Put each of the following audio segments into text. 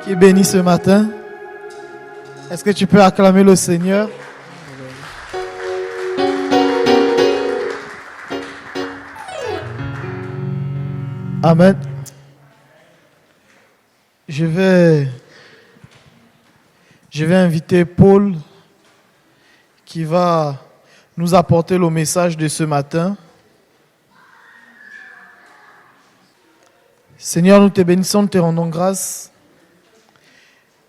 qui est béni ce matin. Est-ce que tu peux acclamer le Seigneur? Amen. Je vais inviter Paul qui va nous apporter le message de ce matin. Seigneur, nous te bénissons, nous te rendons grâce.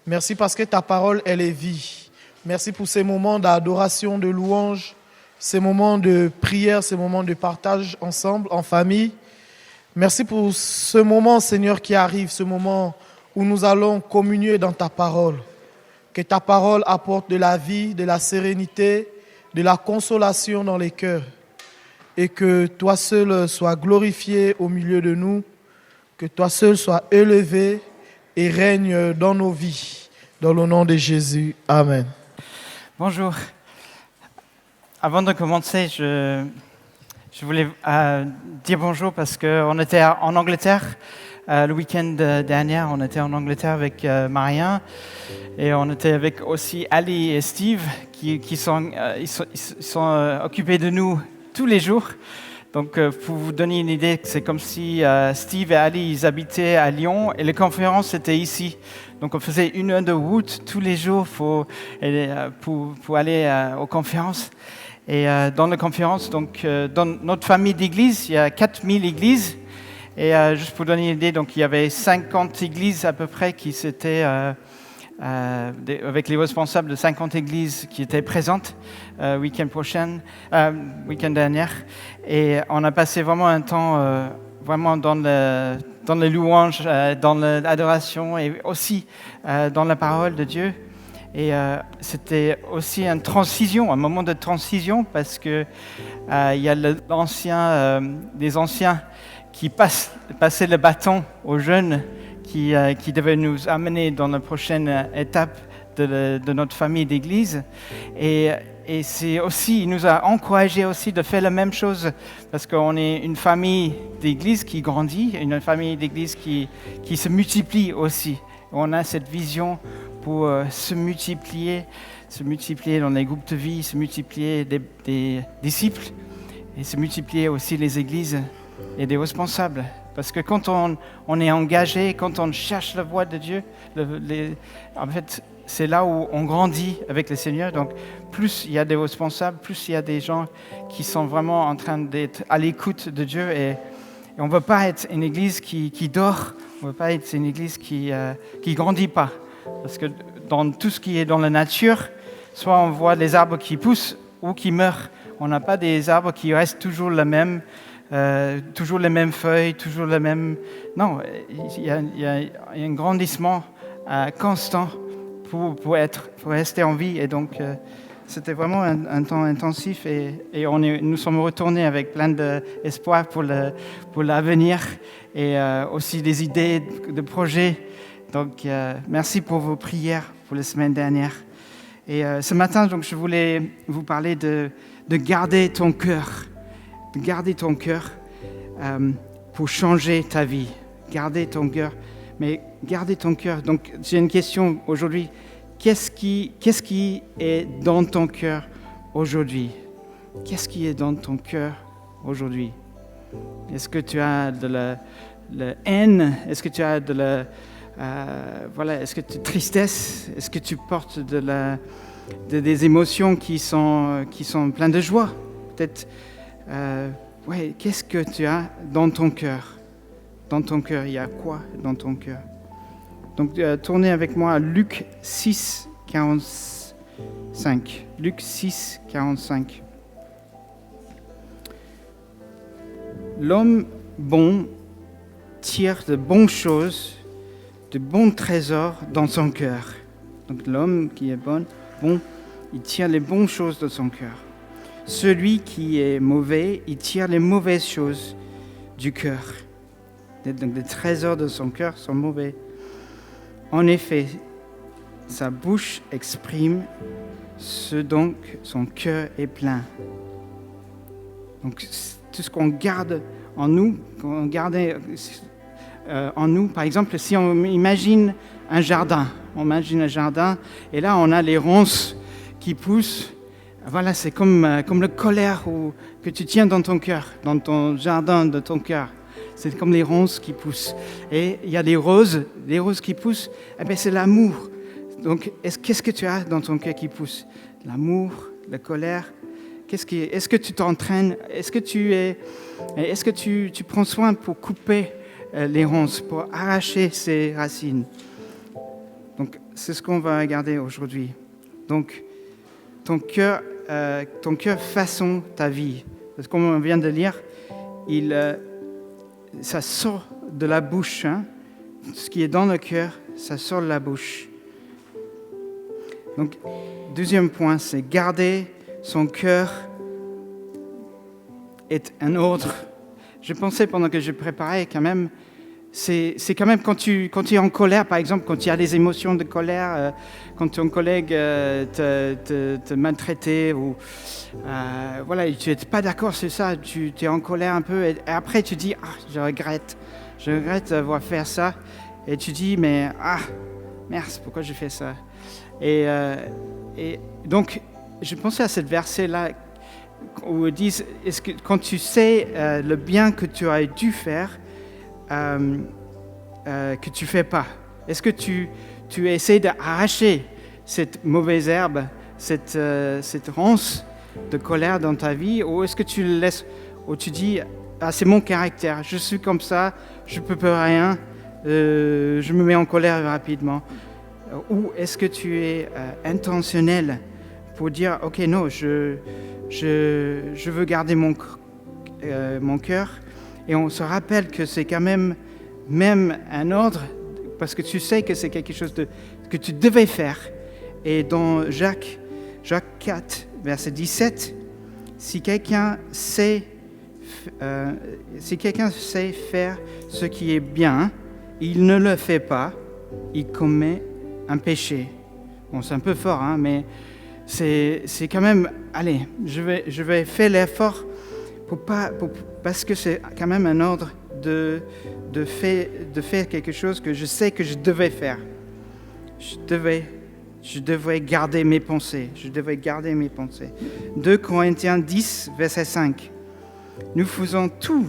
Merci parce que ta parole, elle est vie. Merci pour ces moments d'adoration, de louange, ces moments de prière, ces moments de partage ensemble, en famille. Merci pour ce moment, Seigneur, qui arrive, ce moment où nous allons communier dans ta parole. Que ta parole apporte de la vie, de la sérénité, de la consolation dans les cœurs. Et que toi seul sois glorifié au milieu de nous. Que toi seul sois élevé et règne dans nos vies. Dans le nom de Jésus. Amen. Bonjour. Avant de commencer, je voulais dire bonjour parce qu'on était en Angleterre le week-end dernier. On était en Angleterre avec Marien et on était avec aussi Ali et Steve qui sont occupés de nous tous les jours. Donc, pour vous donner une idée, c'est comme si Steve et Ali ils habitaient à Lyon et la conférence était ici. Donc, on faisait 1 heure de route tous les jours pour aller aux conférences. Et dans la conférence, donc, dans notre famille d'églises, il y a 4000 églises. Et juste pour donner une idée, donc, il y avait 50 églises à peu près qui s'étaient... avec les responsables de 50 églises qui étaient présentes week-end dernier. Et on a passé vraiment un temps vraiment dans les louanges, dans l'adoration et aussi dans la parole de Dieu. Et c'était aussi un moment de transition parce que il y a des anciens qui passaient le bâton aux jeunes qui devait nous amener dans la prochaine étape de notre famille d'église. Et c'est aussi, il nous a encouragés aussi de faire la même chose, parce qu'on est une famille d'église qui grandit, une famille d'église qui se multiplie aussi. On a cette vision pour se multiplier dans les groupes de vie, se multiplier des disciples, et se multiplier aussi les églises et des responsables. Parce que quand on est engagé, quand on cherche la voie de Dieu, en fait, c'est là où on grandit avec le Seigneur. Donc, plus il y a des responsables, plus il y a des gens qui sont vraiment en train d'être à l'écoute de Dieu. Et on ne veut pas être une église qui dort, on ne veut pas être une église qui grandit pas. Parce que dans tout ce qui est dans la nature, soit on voit des arbres qui poussent ou qui meurent. On n'a pas des arbres qui restent toujours les mêmes. Toujours les mêmes feuilles, toujours les mêmes... Non, il y a un grandissement constant pour rester en vie. Et donc, c'était vraiment un temps intensif et nous sommes retournés avec plein d'espoir pour l'avenir et aussi des idées de projets. Donc, merci pour vos prières pour la semaine dernière. Et ce matin, donc, je voulais vous parler de garder ton cœur. Garder ton cœur pour changer ta vie. Garder ton cœur. Mais garder ton cœur. Donc, j'ai une question aujourd'hui. Qu'est-ce qui est dans ton cœur aujourd'hui? Qu'est-ce qui est dans ton cœur aujourd'hui? Est-ce que tu as de la haine? Est-ce que tu as de la... est-ce que tu as tristesse? Est-ce que tu portes des émotions qui sont pleines de joie? Peut-être... qu'est-ce que tu as dans ton cœur? Dans ton cœur, il y a quoi dans ton cœur? Donc, tournez avec moi à Luc 6, 45. Luc 6, 45. L'homme bon tire de bonnes choses, de bons trésors dans son cœur. Donc, l'homme qui est bon, il tire les bonnes choses de son cœur. Celui qui est mauvais, il tire les mauvaises choses du cœur. Donc les trésors de son cœur sont mauvais. En effet, sa bouche exprime ce dont son cœur est plein. Donc tout ce qu'on garde en nous, qu'on garde en nous. Par exemple, si on imagine un jardin, et là on a les ronces qui poussent. Voilà, c'est comme le colère que tu tiens dans ton cœur, dans ton jardin de ton cœur. C'est comme les ronces qui poussent. Et il y a les roses qui poussent. Eh bien, c'est l'amour. Donc, qu'est-ce que tu as dans ton cœur qui pousse? L'amour, la colère. Est-ce que tu t'entraînes? Est-ce que tu prends soin pour couper les ronces, pour arracher ces racines? Donc, c'est ce qu'on va regarder aujourd'hui. Donc, ton cœur façonne ta vie. Parce que comme on vient de lire, ça sort de la bouche. Hein? Ce qui est dans le cœur, ça sort de la bouche. Donc, deuxième point, c'est garder son cœur est un ordre. Je pensais pendant que je préparais quand même, c'est quand même quand tu es en colère, par exemple, quand tu as des émotions de colère, quand ton collègue te maltraitait ou voilà, tu n'es pas d'accord sur ça, tu es en colère un peu et après tu dis je regrette d'avoir fait ça et tu dis mais merde, pourquoi j'ai fait ça? Et donc je pensais à ce verset-là où ils disent est-ce que quand tu sais le bien que tu aurais dû faire que tu fais pas, est-ce que tu essaies d'arracher cette mauvaise herbe, cette ronce de colère dans ta vie, ou est-ce que tu le laisses, ou tu dis c'est mon caractère, je suis comme ça, je peux pas rien, je me mets en colère rapidement, ou est-ce que tu es intentionnel pour dire ok non, je veux garder mon cœur, et on se rappelle que c'est quand même un ordre, parce que tu sais que c'est quelque chose que tu devais faire. Et dans Jacques 4, verset 17, si quelqu'un sait faire ce qui est bien, il ne le fait pas, il commet un péché. Bon, c'est un peu fort, hein, mais c'est quand même, allez, je vais faire l'effort parce que c'est quand même un ordre de faire quelque chose que je sais que je devais faire. Je devais garder mes pensées. 2 Corinthiens 10, verset 5. Nous faisons tout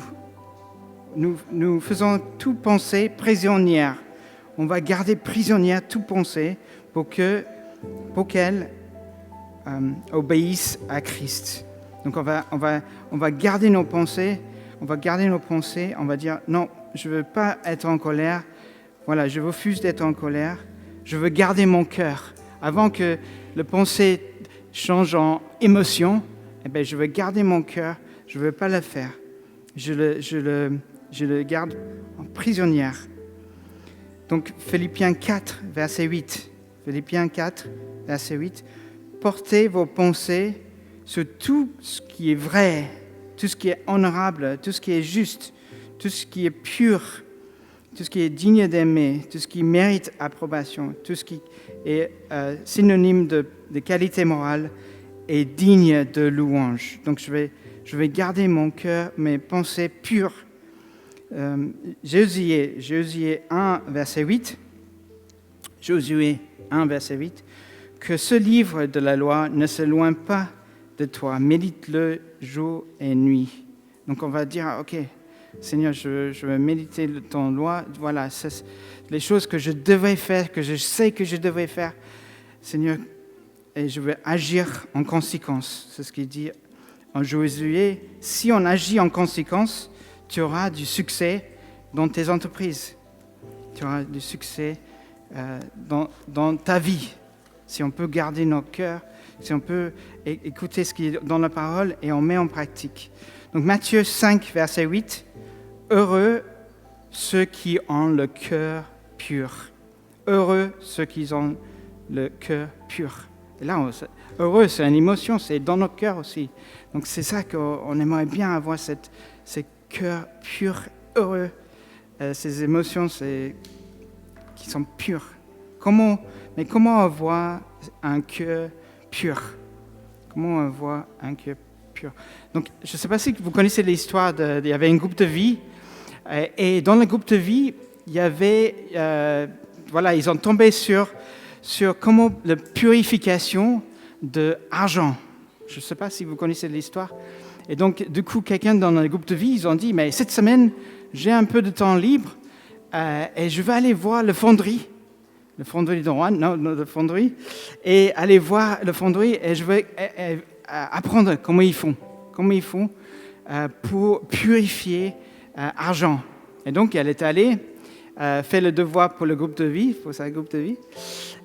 pensée prisonnière. On va garder prisonnière toute pensée pour qu'elle obéisse à Christ. Donc on va garder nos pensées. On va dire non, je ne veux pas être en colère. Voilà, je refuse d'être en colère. Je veux garder mon cœur. Avant que le pensée change en émotion, je veux garder mon cœur. Je ne veux pas le faire. Je le garde en prisonnière. Donc Philippiens 4, verset 8. Portez vos pensées sur tout ce qui est vrai, tout ce qui est honorable, tout ce qui est juste, tout ce qui est pur, tout ce qui est digne d'aimer, tout ce qui mérite approbation, tout ce qui est synonyme de qualité morale et digne de louange. Donc je vais garder mon cœur, mes pensées pures. Josué 1, verset 8. Que ce livre de la loi ne s'éloigne pas de toi, médite-le jour et nuit. Donc on va dire, ok, Seigneur, je vais méditer ton loi, voilà, c'est les choses que je devais faire, que je sais que je devais faire, Seigneur, et je vais agir en conséquence. C'est ce qu'il dit en Josué. Si on agit en conséquence, tu auras du succès dans tes entreprises, tu auras du succès dans ta vie. Si on peut garder nos cœurs, si on peut écouter ce qui est dans la parole et on met en pratique. Donc Matthieu 5, verset 8, heureux ceux qui ont le cœur pur. Heureux ceux qui ont le cœur pur. Et là, heureux, c'est une émotion, c'est dans notre cœur aussi. Donc c'est ça qu'on aimerait bien avoir, ces cœurs purs, heureux, ces émotions qui sont pures. Comment avoir un cœur pur? Comment avoir un cœur pur? Donc, je ne sais pas si vous connaissez l'histoire il y avait un groupe de vie, et dans le groupe de vie, il y avait, ils ont tombé sur comment la purification de argent. Je ne sais pas si vous connaissez l'histoire. Et donc, du coup, quelqu'un dans le groupe de vie, ils ont dit, mais cette semaine, j'ai un peu de temps libre et je vais aller voir le fonderie de Rouen, le fonderie, et aller voir le fonderie et je vais apprendre comment ils font pour purifier argent. Et donc, elle est allée faire le devoir pour le groupe de vie, pour sa groupe de vie.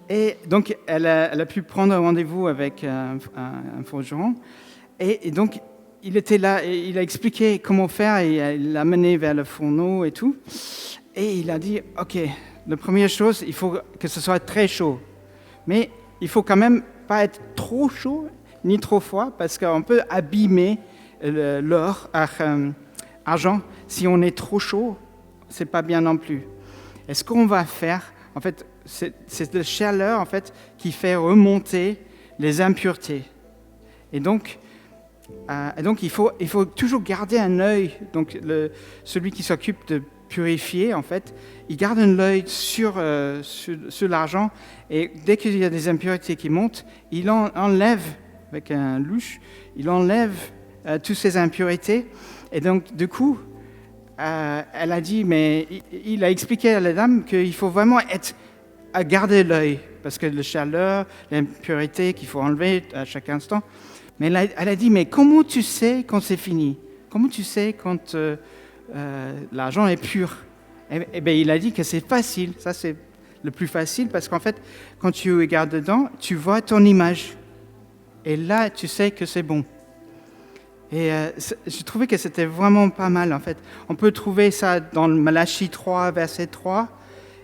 Et donc, elle a pu prendre un rendez-vous avec un forgeron. Et donc, il était là, et il a expliqué comment faire, et il l'a mené vers le fourneau et tout. Et il a dit, OK, la première chose, il faut que ce soit très chaud. Mais il faut quand même pas être trop chaud, ni trop froid, parce qu'on peut abîmer l'argent. Si on est trop chaud, c'est pas bien non plus. Et ce qu'on va faire, en fait, c'est la chaleur, en fait, qui fait remonter les impuretés. Et donc il faut toujours garder un œil. Donc, celui qui s'occupe de purifier, en fait, il garde un œil sur l'argent. Et dès qu'il y a des impuretés qui montent, il enlève, avec un louche, il enlève toutes ces impuretés. Et donc, du coup, elle a dit, mais il a expliqué à la dame qu'il faut vraiment à garder l'œil, parce que la chaleur, l'impurité qu'il faut enlever à chaque instant. Mais elle a dit, mais comment tu sais quand c'est fini? Comment tu sais quand l'argent est pur? Eh bien, il a dit que c'est facile. Ça, c'est le plus facile, parce qu'en fait, quand tu regardes dedans, tu vois ton image. Et là, tu sais que c'est bon. Et je trouvais que c'était vraiment pas mal, en fait. On peut trouver ça dans Malachie 3, verset 3,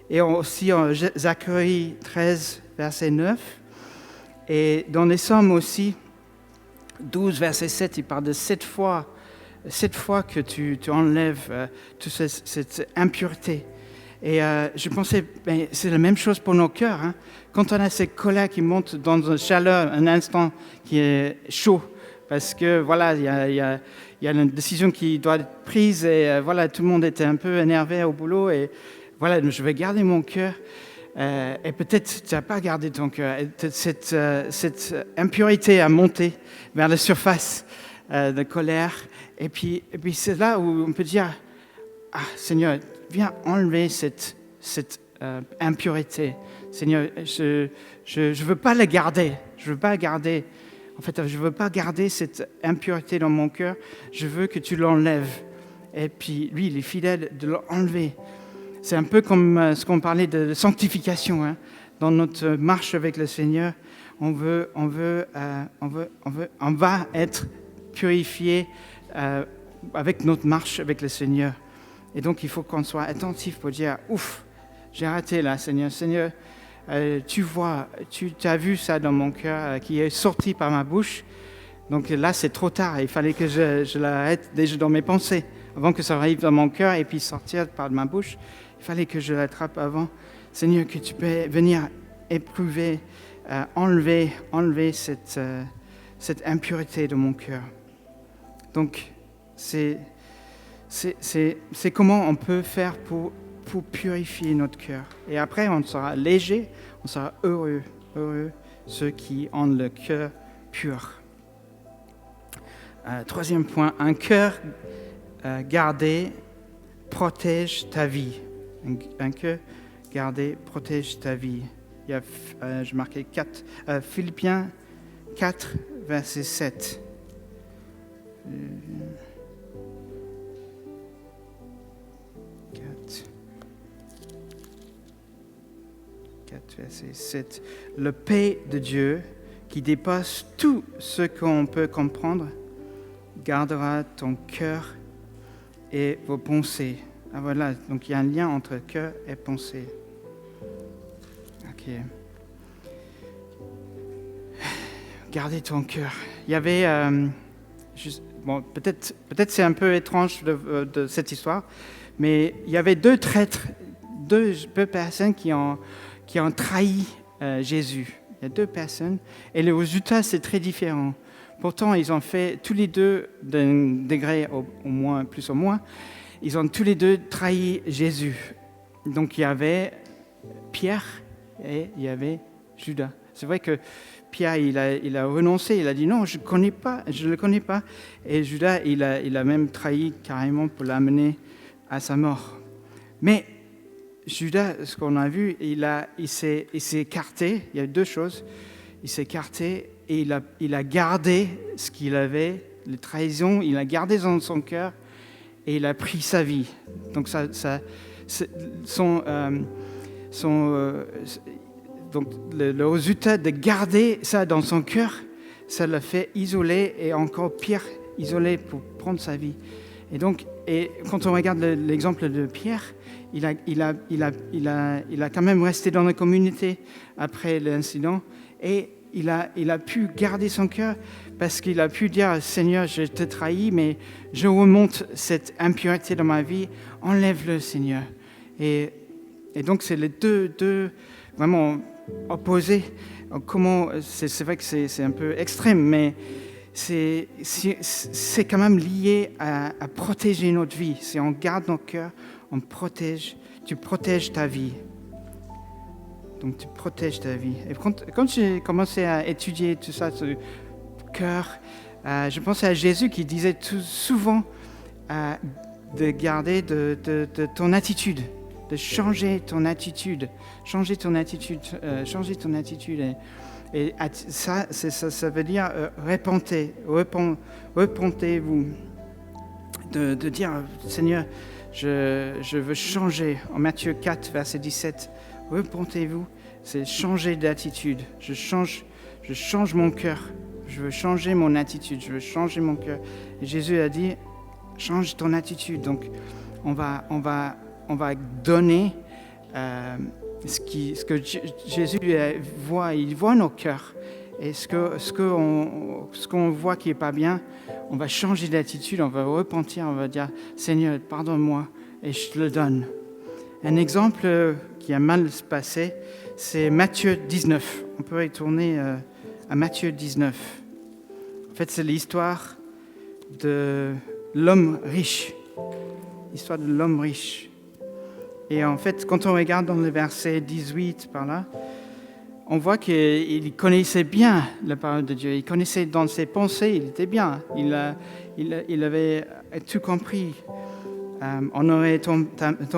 et aussi en Zacharie 13, verset 9. Et dans les Psaumes aussi, 12, verset 7, il parle de 7 fois que tu enlèves toute cette impureté. Et je pensais, ben, c'est la même chose pour nos cœurs. Hein. Quand on a cette colère qui monte dans une chaleur, un instant qui est chaud, parce que voilà, il y a une décision qui doit être prise et voilà, tout le monde était un peu énervé au boulot et voilà, je vais garder mon cœur. Et peut-être tu n'as pas gardé ton cœur. Cette impureté a monté vers la surface de colère. Et puis c'est là où on peut dire, ah Seigneur, viens enlever cette impureté. Seigneur, je veux pas la garder. Je veux pas garder. En fait, je veux pas garder cette impureté dans mon cœur. Je veux que tu l'enlèves. Et puis lui, il est fidèle de l'enlever. C'est un peu comme ce qu'on parlait de sanctification. Hein. Dans notre marche avec le Seigneur, on va être purifié avec notre marche avec le Seigneur. Et donc, il faut qu'on soit attentif pour dire, ouf, j'ai raté là, Seigneur. Seigneur, tu vois, tu as vu ça dans mon cœur qui est sorti par ma bouche. Donc là, c'est trop tard. Il fallait que je l'arrête déjà dans mes pensées, avant que ça arrive dans mon cœur et puis sortir par ma bouche. Il fallait que je l'attrape avant. Seigneur, que tu peux venir éprouver, enlever cette impureté de mon cœur. Donc, c'est comment on peut faire pour purifier notre cœur. Et après, on sera léger, on sera heureux ceux qui ont le cœur pur. Troisième point, un cœur gardé protège ta vie. Un cœur gardé protège ta vie. Il y a, j'ai marqué Philippiens 4, verset 7. 4, verset 7. Le paix de Dieu, qui dépasse tout ce qu'on peut comprendre, gardera ton cœur et vos pensées. Ah voilà, donc il y a un lien entre cœur et pensée. Ok. Gardez ton cœur. Il y avait, peut-être c'est un peu étrange de cette histoire, mais il y avait deux traîtres, deux personnes qui ont trahi Jésus. Il y a deux personnes, et le résultat c'est très différent. Pourtant, ils ont fait tous les deux d'un degré au moins, plus ou moins. Ils ont tous les deux trahi Jésus. donc il y avait Pierre et il y avait Judas. C'est vrai que Pierre, il a renoncé, il a dit non, je ne le connais pas. Et Judas, il a même trahi carrément pour l'amener à sa mort. Mais Judas, ce qu'on a vu, il s'est écarté. Il y a deux choses. Il s'est écarté et il a gardé ce qu'il avait, les trahisons, il a gardé dans son cœur et il a pris sa vie. Donc donc le résultat de garder ça dans son cœur, ça l'a fait isoler et encore pire, isolé pour prendre sa vie. Et donc, quand on regarde l'exemple de Pierre, il a quand même resté dans la communauté après l'incident et il a pu garder son cœur parce qu'il a pu dire Seigneur, je te trahis, mais je remonte cette impureté dans ma vie, enlève-le Seigneur. Et donc c'est les deux vraiment opposés. Comment c'est vrai que c'est un peu extrême, mais c'est quand même lié à protéger notre vie. Si on garde notre cœur, tu protèges ta vie. Donc tu protèges ta vie. Et quand j'ai commencé à étudier tout ça, ce cœur, je pensais à Jésus qui disait souvent de garder de ton attitude, de changer ton attitude. Et ça veut dire repentez-vous. De dire, Seigneur, je veux changer. En Matthieu 4, verset 17, repentez-vous, c'est changer d'attitude. Je change mon cœur. Je veux changer mon attitude. Je veux changer mon cœur. Et Jésus a dit, change ton attitude. Donc, on va donner ce que Jésus voit. Il voit nos cœurs. Et ce qu'on voit qui n'est pas bien, on va changer d'attitude, on va repentir, on va dire « Seigneur, pardonne-moi » et je te le donne. Un exemple qui a mal se passé, c'est Matthieu 19. On peut retourner à Matthieu 19. En fait, c'est l'histoire de l'homme riche. L'histoire de l'homme riche. Et en fait, quand on regarde dans le verset 18 par là, on voit qu'il connaissait bien la parole de Dieu. Il connaissait dans ses pensées, il était bien. Il avait tout compris. Honorer ton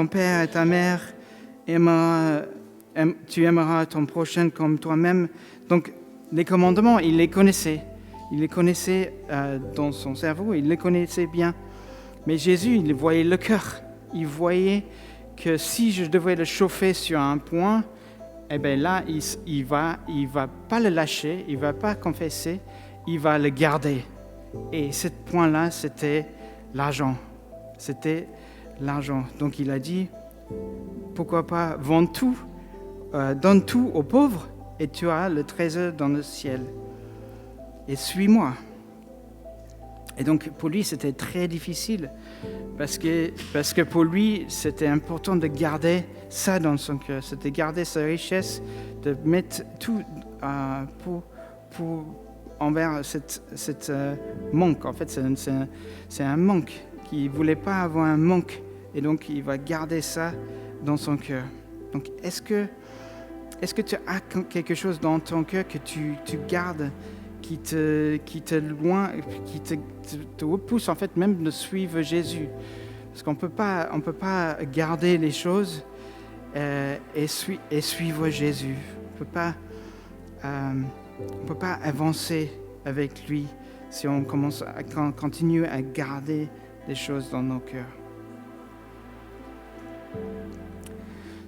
père et ta mère, tu aimeras ton prochain comme toi-même. Donc, les commandements, il les connaissait. Il les connaissait dans son cerveau, il les connaissait bien. Mais Jésus, il voyait le cœur. Il voyait que si je devais le chauffer sur un point, eh bien là, il va pas le lâcher, il va pas confesser, il va le garder. Et ce point-là, c'était l'argent. C'était l'argent. Donc il a dit, pourquoi pas vends tout, donne tout aux pauvres, et tu auras le trésor dans le ciel. Et suis-moi. Et donc pour lui, c'était très difficile, parce que pour lui, c'était important de garder ça dans son cœur, c'était garder sa richesse, de mettre tout pour envers cette manque. En fait, c'est un manque, qu'il ne voulait pas avoir un manque, et donc il va garder ça dans son cœur. Donc est-ce que tu as quelque chose dans ton cœur que tu gardes, qui te repousse en fait même de suivre Jésus? Parce qu'on peut pas garder les choses et suivre Jésus. On peut pas avancer avec lui si on continue à garder des choses dans nos cœurs.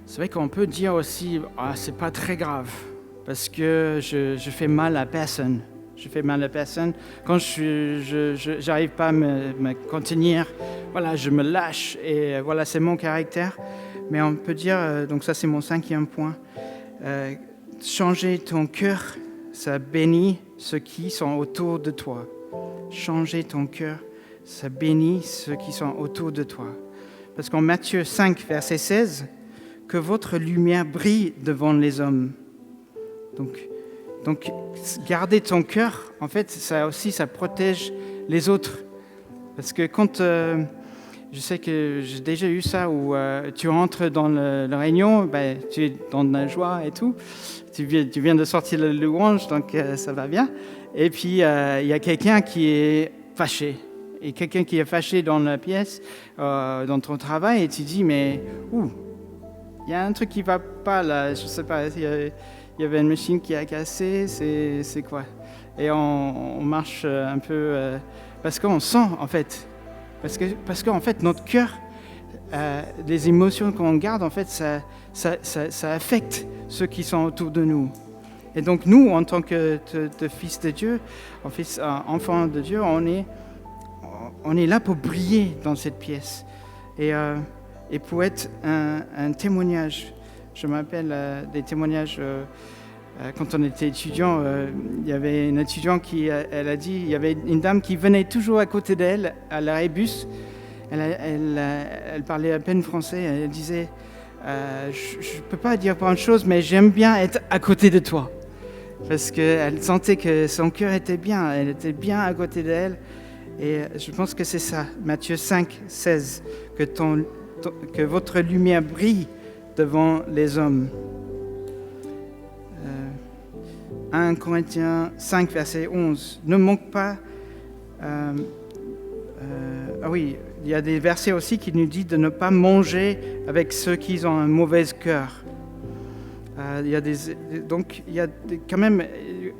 C'est vrai qu'on peut dire aussi, c'est pas très grave, parce que je fais mal à personne. Je fais mal à personne. Quand je n'arrive pas à me contenir, voilà, je me lâche et voilà, c'est mon caractère. Mais on peut dire, donc ça c'est mon 5e point, changer ton cœur, ça bénit ceux qui sont autour de toi. Changer ton cœur, ça bénit ceux qui sont autour de toi. Parce qu'en Matthieu 5, verset 16, que votre lumière brille devant les hommes. Donc, garder ton cœur, en fait, ça protège les autres. Parce que quand je sais que j'ai déjà eu ça où tu rentres dans la réunion, ben, tu es dans la joie et tout. Tu viens de sortir le louange, donc ça va bien. Et puis, il y a quelqu'un qui est fâché. Et quelqu'un qui est fâché dans la pièce, dans ton travail, et tu dis, mais il y a un truc qui ne va pas là, je ne sais pas, il y avait une machine qui a cassé, c'est quoi? Et on marche un peu, parce qu'on sent, en fait, parce qu'en fait, notre cœur, les émotions qu'on garde, en fait, ça affecte ceux qui sont autour de nous. Et donc, nous, en tant que fils de Dieu, enfants de Dieu, on est là pour briller dans cette pièce et pour être un témoignage. Je m'appelle des témoignages. Quand on était étudiant, il y avait une étudiante elle a dit, il y avait une dame qui venait toujours à côté d'elle à l'arrêt bus. Elle parlait à peine français. Elle disait, je ne peux pas dire plein de choses, mais j'aime bien être à côté de toi. Parce qu'elle sentait que son cœur était bien. Elle était bien à côté d'elle. Et je pense que c'est ça. Matthieu 5, 16. Que votre lumière brille devant les hommes. 1 Corinthiens 5, verset 11. Ne manque pas... il y a des versets aussi qui nous disent de ne pas manger avec ceux qui ont un mauvais cœur. Donc, quand même,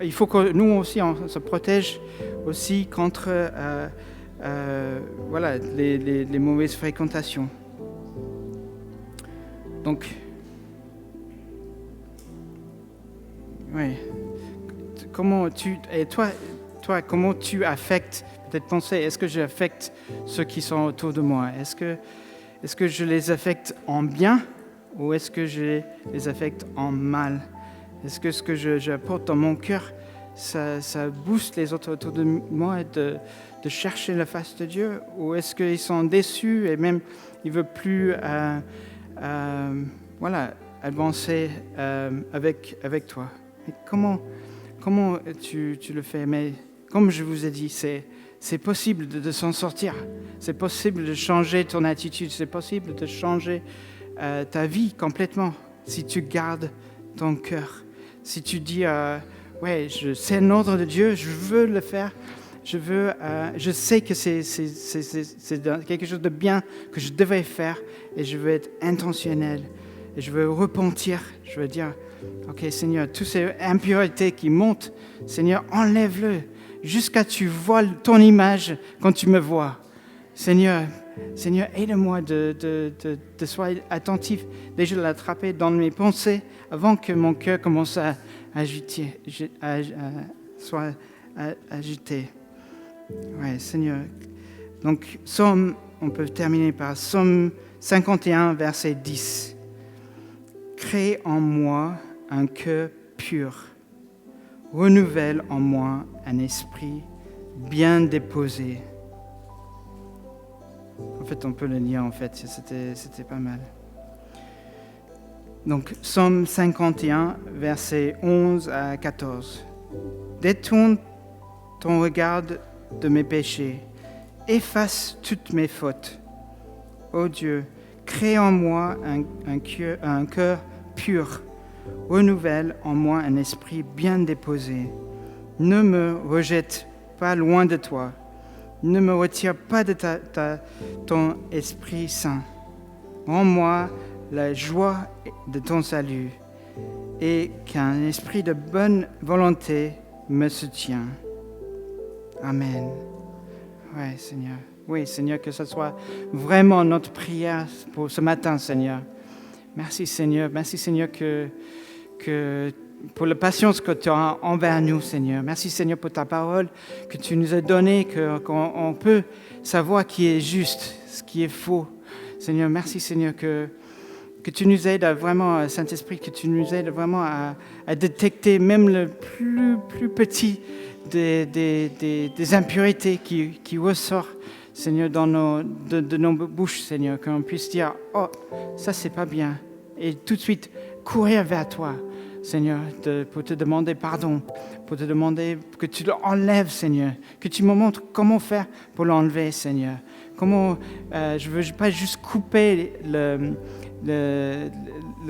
il faut que nous aussi, on se protège aussi contre les mauvaises fréquentations. Donc, oui. Comment comment tu affectes, peut-être penser, est-ce que j'affecte ceux qui sont autour de moi? Est-ce que je les affecte en bien ou est-ce que je les affecte en mal? Est-ce que ce que j'apporte dans mon cœur, ça booste les autres autour de moi de chercher la face de Dieu? Ou est-ce qu'ils sont déçus et même ils ne veulent plus avancer avec toi? Et comment tu le fais? Mais comme je vous ai dit, c'est possible de s'en sortir. C'est possible de changer ton attitude. C'est possible de changer ta vie complètement si tu gardes ton cœur. Si tu dis, c'est un ordre de Dieu, je veux le faire. Je sais que c'est quelque chose de bien que je devais faire et je veux être intentionnel. Et je veux repentir. Je veux dire, OK, Seigneur, toutes ces impuretés qui montent, Seigneur, enlève-le jusqu'à ce que tu vois ton image quand tu me vois. Seigneur, aide-moi de sois attentif, déjà de l'attraper dans mes pensées avant que mon cœur commence à soit agité. Ouais, Seigneur. Donc, on peut terminer par Psaume 51, verset 10. Crée en moi un cœur pur, renouvelle en moi un esprit bien déposé. En fait, on peut le lire, en fait, c'était pas mal. Donc, Psaume 51, versets 11 à 14. Détourne ton regard de mes péchés, efface toutes mes fautes. Ô Dieu, crée en moi un cœur pur, renouvelle en moi un esprit bien déposé. Ne me rejette pas loin de toi, ne me retire pas de ton Esprit Saint. Rends-moi la joie de ton salut et qu'un esprit de bonne volonté me soutienne. Amen. Ouais, Seigneur. Oui, Seigneur, que ce soit vraiment notre prière pour ce matin, Seigneur. Merci, Seigneur. Merci, Seigneur, que pour la patience que tu as envers nous, Seigneur. Merci, Seigneur, pour ta parole que tu nous as donnée, qu'on peut savoir qui est juste, ce qui est faux. Seigneur, merci, Seigneur, que tu nous aides vraiment, Saint-Esprit, que tu nous aides vraiment à détecter même le plus petit des impuretés qui ressortent, Seigneur, de nos bouches, Seigneur, qu'on puisse dire, oh, ça c'est pas bien, et tout de suite courir vers toi, Seigneur, pour te demander pardon, pour te demander que tu l'enlèves, Seigneur, que tu me montres comment faire pour l'enlever, Seigneur. Comment, je ne veux pas juste couper le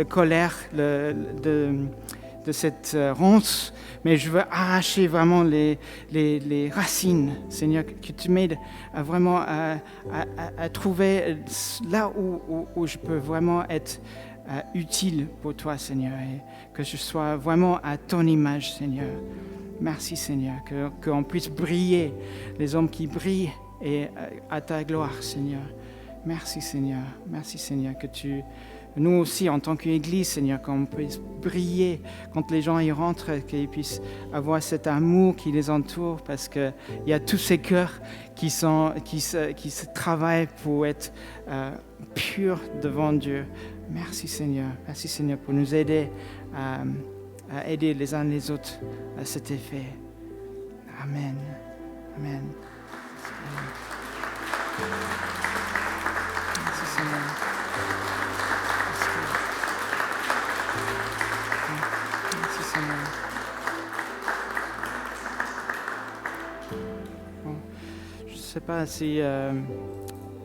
colère de cette ronce, mais je veux arracher vraiment les racines, Seigneur, que tu m'aides à vraiment à trouver là où je peux vraiment être utile pour toi, Seigneur, et que je sois vraiment à ton image, Seigneur. Merci, Seigneur, qu'on puisse briller, les hommes qui brillent et à ta gloire, Seigneur. Merci, Seigneur. Merci, Seigneur, que nous aussi, en tant qu'Église, Seigneur, qu'on puisse briller quand les gens y rentrent, qu'ils puissent avoir cet amour qui les entoure, parce qu'il y a tous ces cœurs qui se travaillent pour être purs devant Dieu. Merci, Seigneur. Merci, Seigneur, pour nous aider à aider les uns les autres à cet effet. Amen. Amen. Merci, Seigneur. Merci, Seigneur. Bon, je ne sais pas si...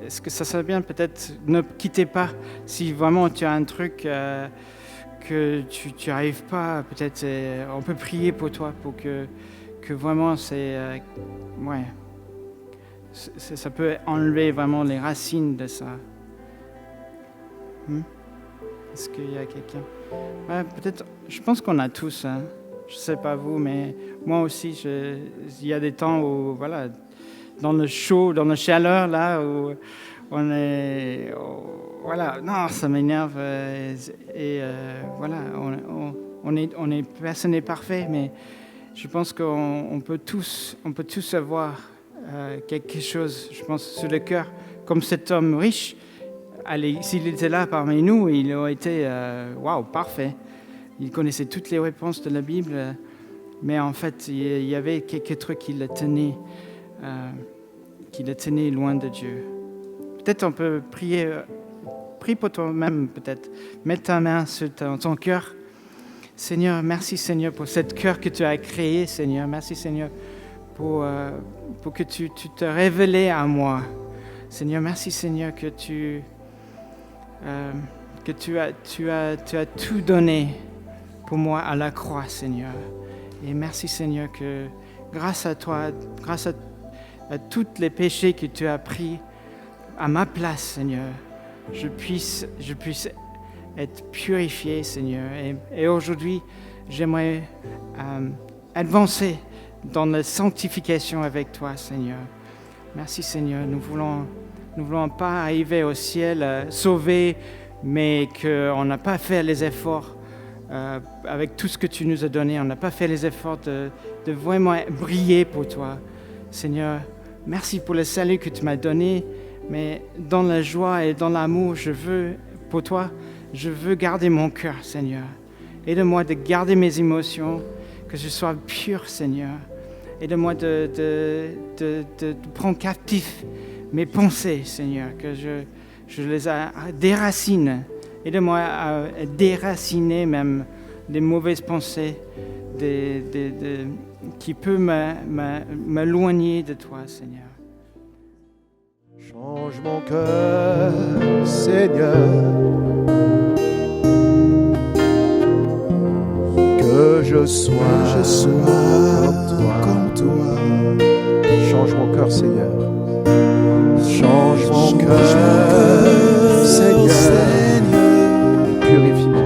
est-ce que ça serait bien, peut-être, ne quittez pas. Si vraiment tu as un truc que tu n'arrives pas, peut-être on peut prier pour toi, pour que vraiment ça peut enlever vraiment les racines de ça. Est-ce qu'il y a quelqu'un? Ouais, peut-être, je pense qu'on a tous, hein. Je ne sais pas vous, mais moi aussi, il y a des temps où, voilà, dans le chaud, dans la chaleur, là, où on est... voilà, non, ça m'énerve. Voilà, personne n'est parfait, mais je pense qu'on peut tous avoir quelque chose, je pense, sur le cœur, comme cet homme riche. Allez, s'il était là parmi nous, il aurait été, parfait. Il connaissait toutes les réponses de la Bible, mais en fait, il y avait quelques trucs qui le tenaient loin de Dieu. Peut-être on peut prier, prie pour toi-même, peut-être. Mets ta main sur ton cœur. Seigneur, merci, Seigneur, pour cette cœur que tu as créé, Seigneur. Merci, Seigneur, pour que tu te révélais à moi. Seigneur, merci, Seigneur, que tu as tout donné pour moi à la croix, Seigneur. Et merci, Seigneur, que grâce à toi, grâce à tous les péchés que tu as pris à ma place, Seigneur, je puisse être purifié, Seigneur. Et aujourd'hui, j'aimerais avancer dans la sanctification avec toi, Seigneur. Merci, Seigneur. Nous voulons pas arriver au ciel sauvés, mais qu'on n'a pas fait les efforts avec tout ce que tu nous as donné. On n'a pas fait les efforts de vraiment briller pour toi, Seigneur. Merci pour le salut que tu m'as donné, mais dans la joie et dans l'amour, pour toi, je veux garder mon cœur, Seigneur. Aide-moi de garder mes émotions, que je sois pur, Seigneur. Aide-moi de prendre captif mes pensées, Seigneur, que je les déracine. Aide-moi à déraciner même des mauvaises pensées qui peuvent m'éloigner de toi, Seigneur. Change mon cœur, Seigneur, que je sois comme toi. Change mon cœur, Seigneur. Change mon cœur, Seigneur, et purifie-moi.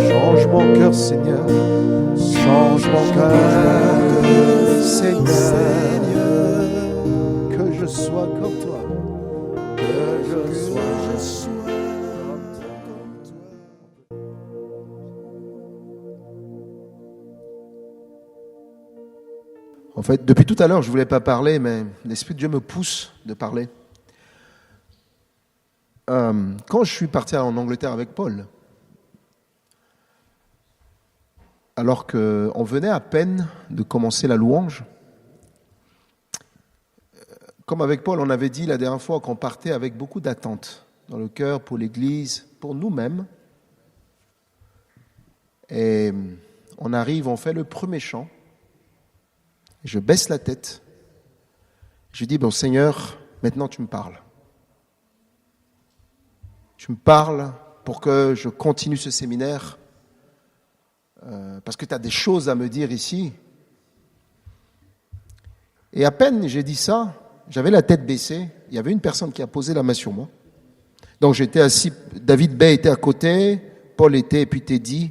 Change mon cœur, Seigneur. Change mon cœur, Seigneur, que je sois comme toi. Que je sois comme toi. En fait, depuis tout à l'heure, je ne voulais pas parler, mais l'Esprit de Dieu me pousse de parler. Quand je suis parti en Angleterre avec Paul, alors qu'on venait à peine de commencer la louange, Comme avec Paul, on avait dit la dernière fois qu'on partait avec beaucoup d'attentes dans le cœur pour l'Église, pour nous-mêmes. Et on arrive, on fait le premier chant. Je baisse la tête. Je dis, bon Seigneur, maintenant tu me parles. Tu me parles pour que je continue ce séminaire. Parce que tu as des choses à me dire ici. Et à peine j'ai dit ça, j'avais la tête baissée. Il y avait une personne qui a posé la main sur moi. Donc j'étais assis, David Bay était à côté, Paul était, et puis Teddy.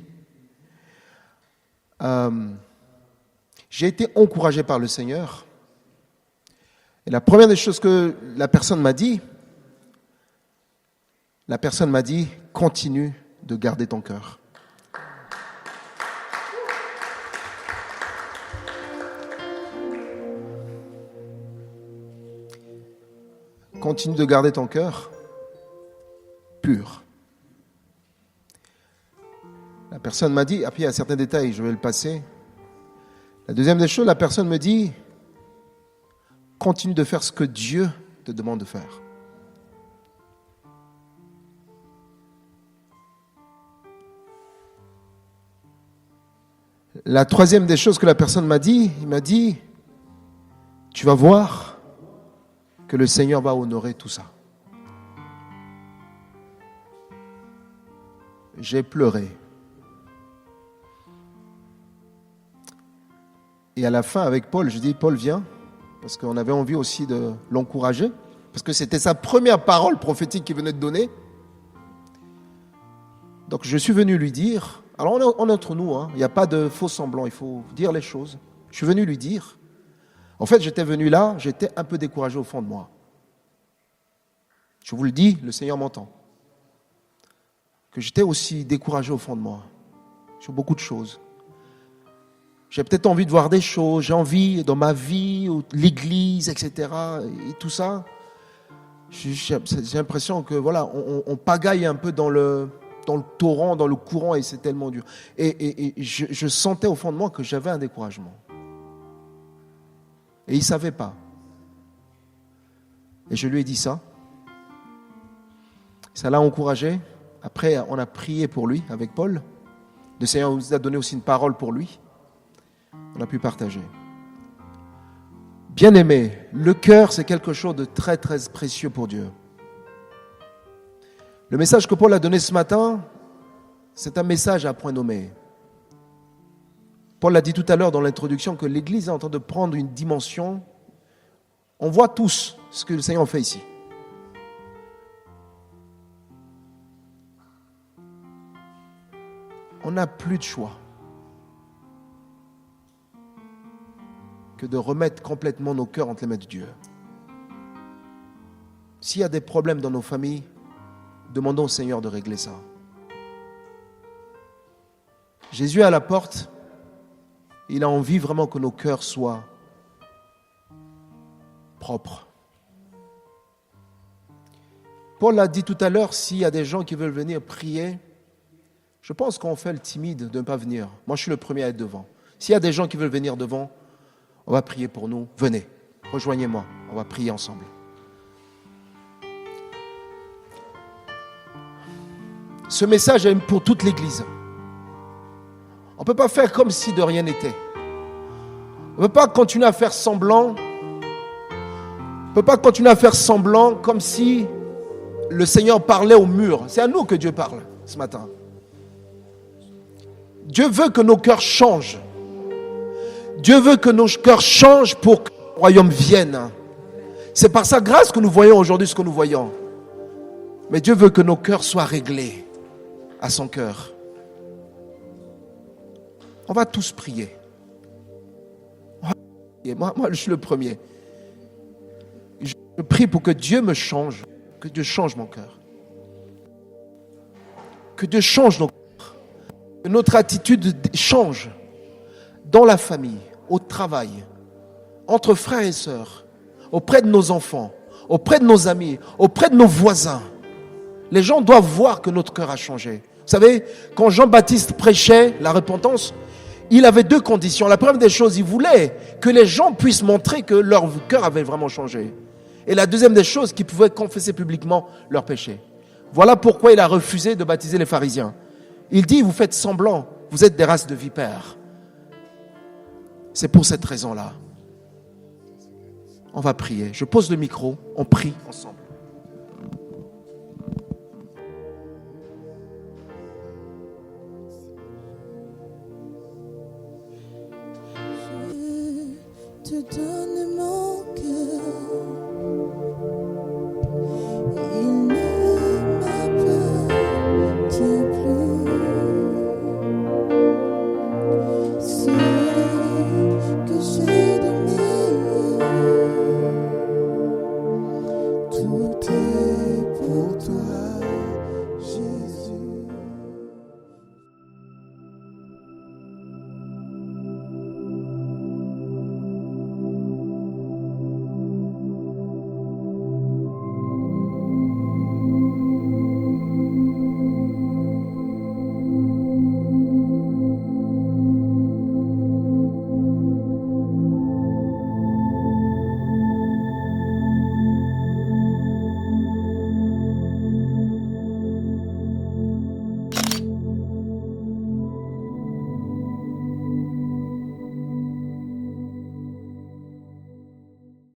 J'ai été encouragé par le Seigneur. Et la première des choses que la personne m'a dit, continue de garder ton cœur. Continue de garder ton cœur pur. La personne m'a dit, après il y a certains détails, je vais le passer. La deuxième des choses, la personne me dit, continue de faire ce que Dieu te demande de faire. La troisième des choses que la personne m'a dit, il m'a dit, tu vas voir que le Seigneur va honorer tout ça. J'ai pleuré. Et à la fin, avec Paul, je dis, Paul, viens, parce qu'on avait envie aussi de l'encourager, parce que c'était sa première parole prophétique qu'il venait de donner. Donc je suis venu lui dire, alors on est entre nous, il n'y a pas de faux semblants, il faut dire les choses. Je suis venu lui dire, en fait j'étais venu là, j'étais un peu découragé au fond de moi. Je vous le dis, le Seigneur m'entend. Que j'étais aussi découragé au fond de moi, sur beaucoup de choses. J'ai peut-être envie de voir des choses, j'ai envie dans ma vie, l'église, etc. Et tout ça. J'ai l'impression que voilà, on pagaille un peu dans le torrent, dans le courant, et c'est tellement dur. Et je sentais au fond de moi que j'avais un découragement. Et il ne savait pas. Et je lui ai dit ça. Ça l'a encouragé. Après, on a prié pour lui avec Paul. Le Seigneur nous a donné aussi une parole pour lui. On a pu partager. Bien-aimé, le cœur, c'est quelque chose de très, très précieux pour Dieu. Le message que Paul a donné ce matin, c'est un message à point nommé. Paul l'a dit tout à l'heure dans l'introduction que l'Église est en train de prendre une dimension. On voit tous ce que le Seigneur fait ici. On n'a plus de choix que de remettre complètement nos cœurs entre les mains de Dieu. S'il y a des problèmes dans nos familles, demandons au Seigneur de régler ça. Jésus est à la porte. Il a envie vraiment que nos cœurs soient propres. Paul l'a dit tout à l'heure, s'il y a des gens qui veulent venir prier, je pense qu'on fait le timide de ne pas venir. Moi, je suis le premier à être devant. S'il y a des gens qui veulent venir devant, on va prier pour nous. Venez, rejoignez-moi, on va prier ensemble. Ce message est pour toute l'Église. On ne peut pas faire comme si de rien n'était. On ne peut pas continuer à faire semblant. On ne peut pas continuer à faire semblant comme si le Seigneur parlait au mur. C'est à nous que Dieu parle ce matin. Dieu veut que nos cœurs changent. Dieu veut que nos cœurs changent pour que le royaume vienne. C'est par sa grâce que nous voyons aujourd'hui ce que nous voyons. Mais Dieu veut que nos cœurs soient réglés à son cœur. On va tous prier. Moi, je suis le premier. Je prie pour que Dieu me change, que Dieu change mon cœur. Que Dieu change nos cœurs. Que notre attitude change dans la famille, au travail, entre frères et sœurs, auprès de nos enfants, auprès de nos amis, auprès de nos voisins. Les gens doivent voir que notre cœur a changé. Vous savez, quand Jean-Baptiste prêchait la repentance, il avait deux conditions. La première des choses, il voulait que les gens puissent montrer que leur cœur avait vraiment changé. Et la deuxième des choses, qu'ils pouvaient confesser publiquement leurs péchés. Voilà pourquoi il a refusé de baptiser les pharisiens. Il dit, vous faites semblant, vous êtes des races de vipères. C'est pour cette raison-là. On va prier. Je pose le micro, on prie ensemble. Je te donne